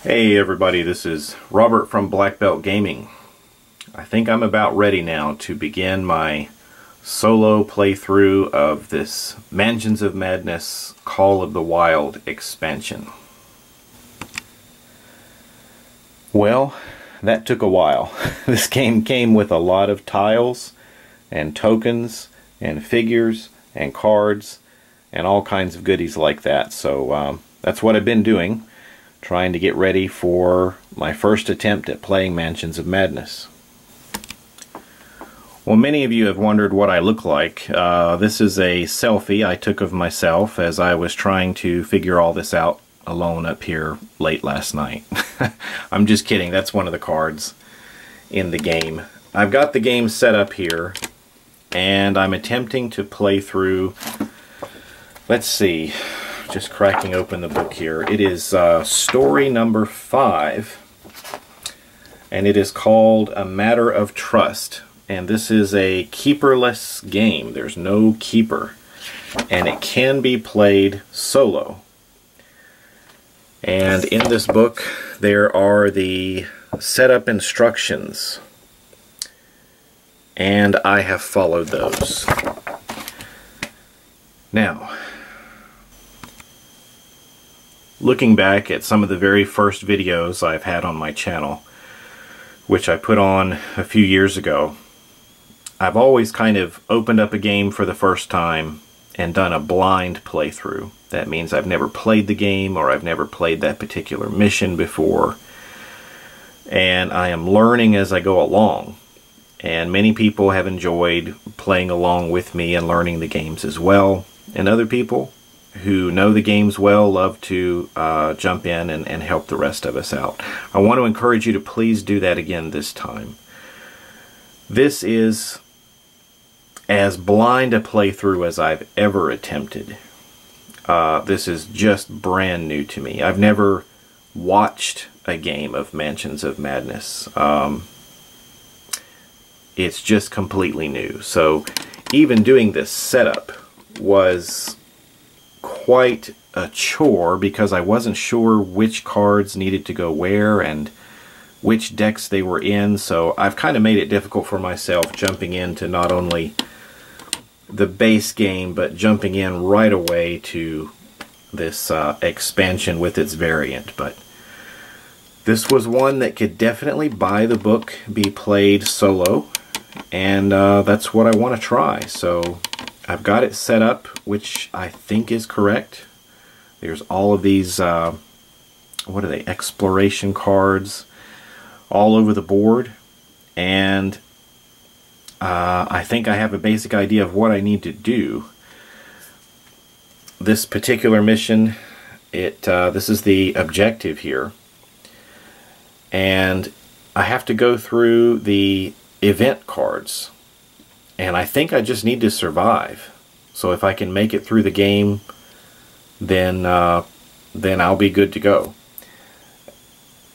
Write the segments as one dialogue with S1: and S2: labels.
S1: Hey everybody, this is Robert from Black Belt Gaming. I think I'm about ready now to begin my solo playthrough of this Mansions of Madness Call of the Wild expansion. Well, that took a while. This game came with a lot of tiles and tokens and figures and cards and all kinds of goodies like that. So that's what I've been doing, trying to get ready for my first attempt at playing Mansions of Madness. Well, many of you have wondered what I look like. This is a selfie I took of myself as I was trying to figure all this out alone up here late last night. I'm just kidding, that's one of the cards in the game. I've got the game set up here and I'm attempting to play through, let's see, just cracking open the book here. It is story number 5, and it is called A Matter of Trust. And this is a keeperless game. There's no keeper, and it can be played solo. And in this book there are the setup instructions, and I have followed those. Now, looking back at some of the very first videos I've had on my channel, which I put on a few years ago, I've always kind of opened up a game for the first time and done a blind playthrough. That means I've never played the game, or I've never played that particular mission before, and I am learning as I go along. And many people have enjoyed playing along with me and learning the games as well, and other people who know the games well love to jump in and help the rest of us out. I want to encourage you to please do that again this time. This is as blind a playthrough as I've ever attempted. This is just brand new to me. I've never watched a game of Mansions of Madness. It's just completely new. So even doing this setup was quite a chore because I wasn't sure which cards needed to go where and which decks they were in, so I've kind of made it difficult for myself jumping into not only the base game but jumping in right away to this expansion with its variant. But this was one that could definitely, by the book, be played solo, and that's what I want to try. So I've got it set up, which I think is correct. There's all of these, what are they, exploration cards all over the board, and I think I have a basic idea of what I need to do. This particular mission, this is the objective here, and I have to go through the event cards. And I think I just need to survive. So if I can make it through the game, then I'll be good to go.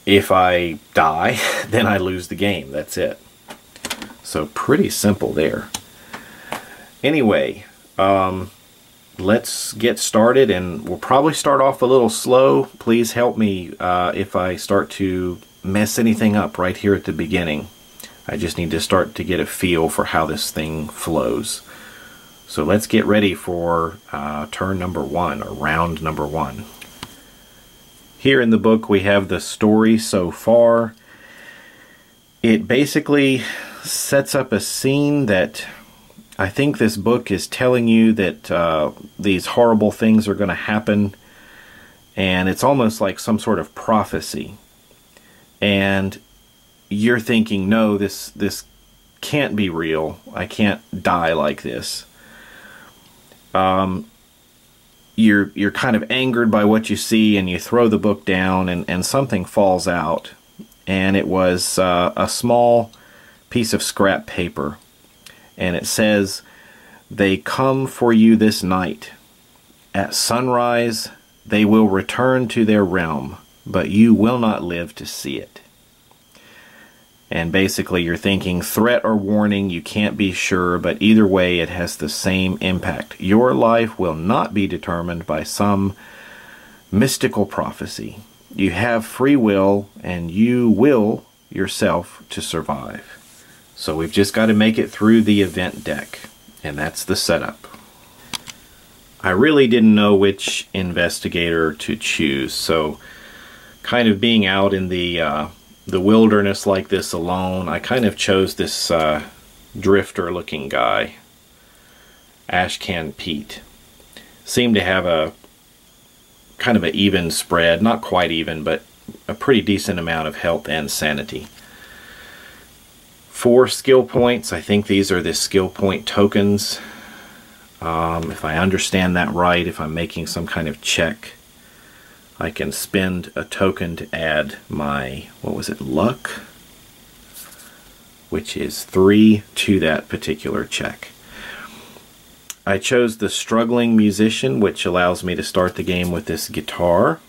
S1: If I die, then I lose the game. That's it. So pretty simple there. Anyway, let's get started, and we'll probably start off a little slow. Please help me if I start to mess anything up right here at the beginning. I just need to start to get a feel for how this thing flows. So let's get ready for turn number 1, or round number 1. Here in the book we have the story so far. It basically sets up a scene that I think this book is telling you that these horrible things are going to happen, and it's almost like some sort of prophecy. And you're thinking, no, this can't be real. I can't die like this. You're kind of angered by what you see, and you throw the book down, and something falls out. And it was a small piece of scrap paper. And it says, "They come for you this night. At sunrise they will return to their realm, but you will not live to see it." And basically you're thinking, threat or warning, you can't be sure, but either way it has the same impact. Your life will not be determined by some mystical prophecy. You have free will, and you will yourself to survive. So we've just got to make it through the event deck, and that's the setup. I really didn't know which investigator to choose, so kind of being out in the wilderness like this alone, I kind of chose this drifter looking guy, Ashcan Pete. Seemed to have a kind of an even spread, not quite even, but a pretty decent amount of health and sanity. 4 skill points. I think these are the skill point tokens. If I understand that right, if I'm making some kind of check, I can spend a token to add my, what was it, luck? Which is 3 to that particular check. I chose the struggling musician, which allows me to start the game with this guitar.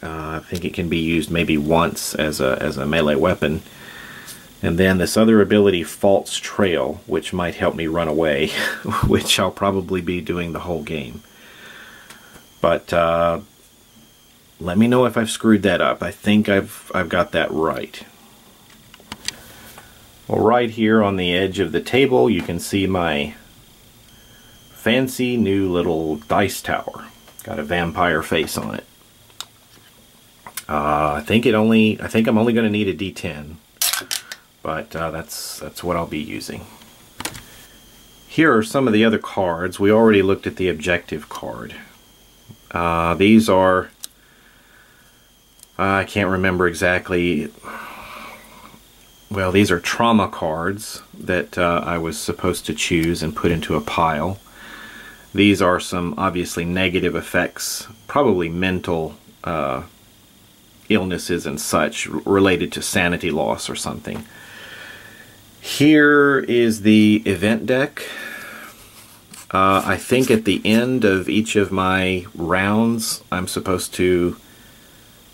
S1: I think it can be used maybe once as a melee weapon. And then this other ability, False Trail, which might help me run away, which I'll probably be doing the whole game. But let me know if I've screwed that up. I think I've got that right. Well, right here on the edge of the table, you can see my fancy new little dice tower. Got a vampire face on it. I think I'm only going to need a D10. But that's what I'll be using. Here are some of the other cards. We already looked at the objective card. These are, I can't remember exactly. Well, these are trauma cards that I was supposed to choose and put into a pile. These are some obviously negative effects, probably mental illnesses and such related to sanity loss or something. Here is the event deck. I think at the end of each of my rounds, I'm supposed to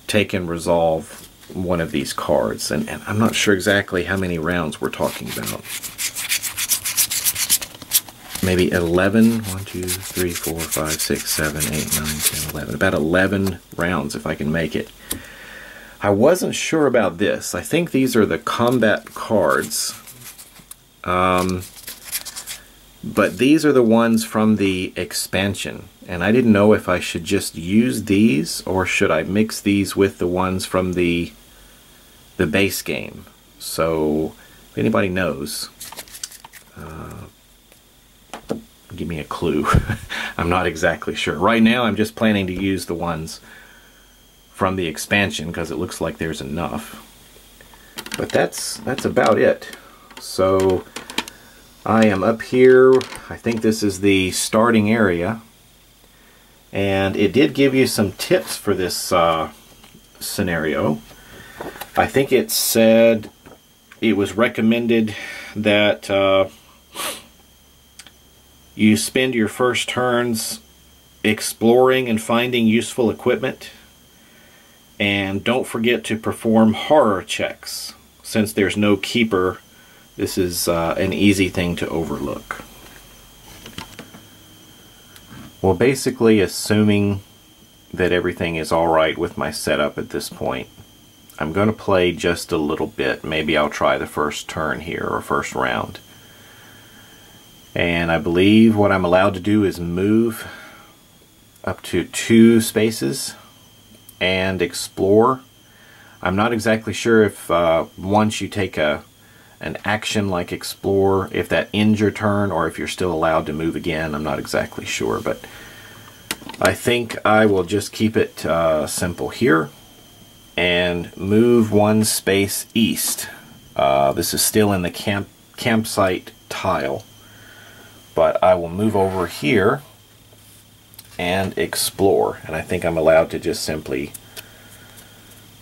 S1: take and resolve one of these cards. And I'm not sure exactly how many rounds we're talking about. Maybe 11? 1, 2, 3, 4, 5, 6, 7, 8, 9, 10, 11. About 11 rounds if I can make it. I wasn't sure about this. I think these are the combat cards. But these are the ones from the expansion, and I didn't know if I should just use these or should I mix these with the ones from the base game. So if anybody knows, give me a clue. I'm not exactly sure. Right now I'm just planning to use the ones from the expansion because it looks like there's enough. But that's about it. So I am up here. I think this is the starting area, and it did give you some tips for this scenario. I think it said it was recommended that you spend your first turns exploring and finding useful equipment, and don't forget to perform horror checks. Since there's no keeper, this is an easy thing to overlook. Well, basically, assuming that everything is alright with my setup at this point, I'm going to play just a little bit. Maybe I'll try the first turn here, or first round. And I believe what I'm allowed to do is move up to 2 spaces and explore. I'm not exactly sure if once you take an action like explore, if that ends your turn or if you're still allowed to move again. I'm not exactly sure, but I think I will just keep it simple here and move 1 space east. This is still in the campsite tile, but I will move over here and explore, and I think I'm allowed to just simply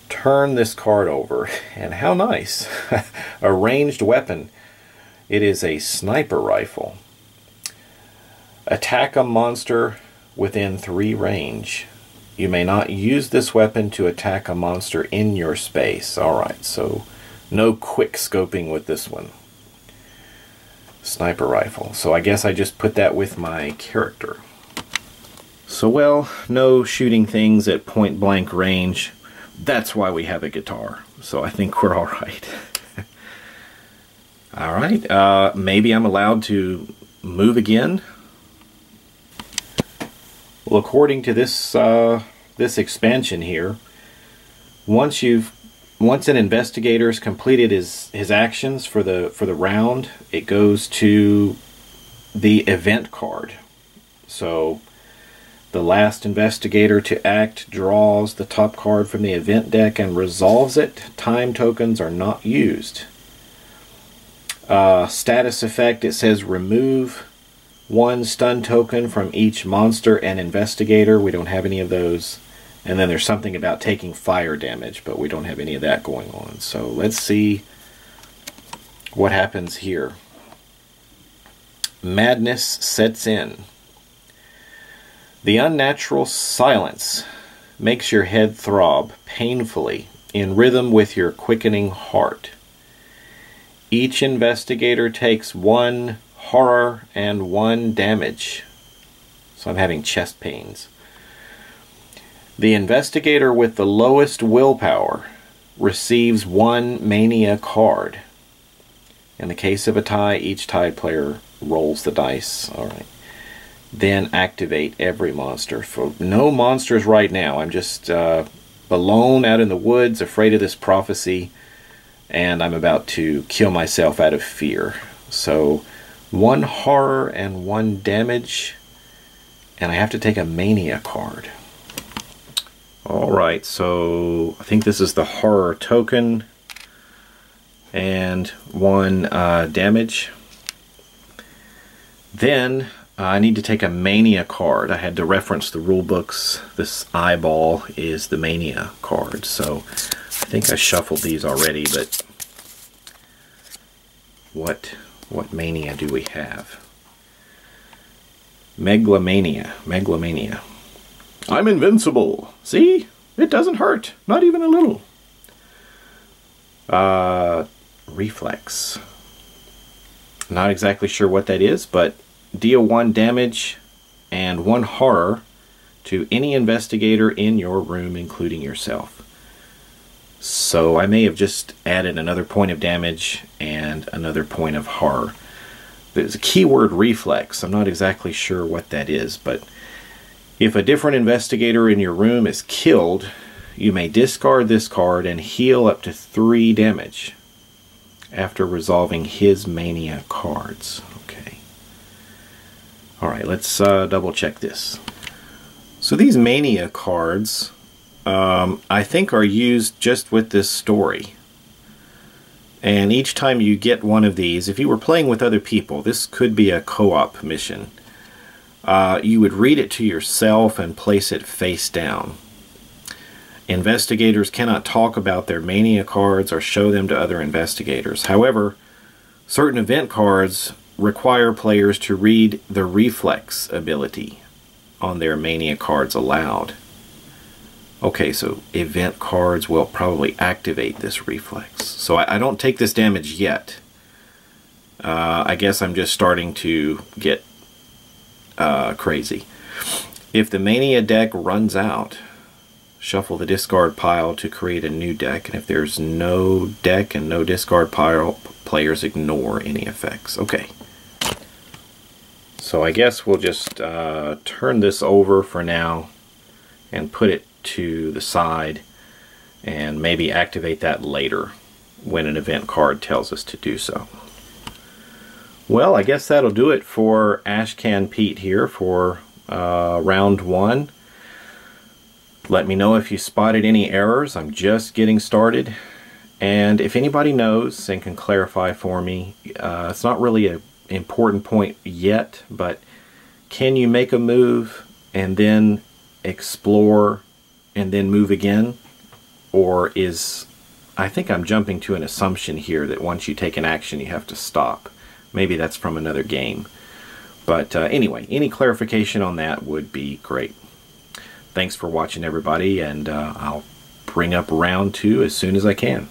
S1: turn this card over. And how nice. A ranged weapon. It is a sniper rifle. Attack a monster within 3 range. You may not use this weapon to attack a monster in your space. Alright, so no quick scoping with this one. Sniper rifle. So I guess I just put that with my character. So, well, no shooting things at point blank range. That's why we have a guitar. So I think we're all right. All right, maybe I'm allowed to move again. Well, according to this this expansion here, once an investigator has completed his actions for the round, it goes to the event card. So the last investigator to act draws the top card from the event deck and resolves it. Time tokens are not used. Status effect, it says remove one stun token from each monster and investigator. We don't have any of those. And then there's something about taking fire damage, but we don't have any of that going on. So let's see what happens here. Madness sets in. The unnatural silence makes your head throb painfully in rhythm with your quickening heart. Each investigator takes 1 horror and 1 damage. So I'm having chest pains. The investigator with the lowest willpower receives 1 mania card. In the case of a tie, each tied player rolls the dice. Alright. Then activate every monster. For no monsters right now. I'm just alone out in the woods, afraid of this prophecy, and I'm about to kill myself out of fear. So 1 horror and 1 damage, and I have to take a mania card. Alright, so I think this is the horror token, and 1 damage. Then I need to take a mania card. I had to reference the rule books. This eyeball is the mania card, so I think I shuffled these already, but what mania do we have? Megalomania. I'm invincible. See? It doesn't hurt. Not even a little. Reflex. Not exactly sure what that is, but deal 1 damage and 1 horror to any investigator in your room, including yourself. So I may have just added another point of damage and another point of horror. There's a keyword reflex. I'm not exactly sure what that is, but if a different investigator in your room is killed, you may discard this card and heal up to 3 damage after resolving his mania cards. Okay. Alright, let's double check this. So these mania cards, I think are used just with this story. And each time you get one of these, if you were playing with other people, this could be a co-op mission. You would read it to yourself and place it face down. Investigators cannot talk about their mania cards or show them to other investigators. However, certain event cards require players to read the reflex ability on their mania cards aloud. Okay, so event cards will probably activate this reflex. So I don't take this damage yet. I guess I'm just starting to get crazy. If the mania deck runs out, shuffle the discard pile to create a new deck, and if there's no deck and no discard pile, players ignore any effects. Okay. So I guess we'll just turn this over for now and put it to the side and maybe activate that later when an event card tells us to do so. Well, I guess that'll do it for Ashcan Pete here for round 1. Let me know if you spotted any errors. I'm just getting started. And if anybody knows and can clarify for me, it's not really an important point yet, but can you make a move and then explore and then move again? Or is, I think I'm jumping to an assumption here that once you take an action you have to stop. Maybe that's from another game. But anyway, any clarification on that would be great. Thanks for watching, everybody, and I'll bring up round 2 as soon as I can.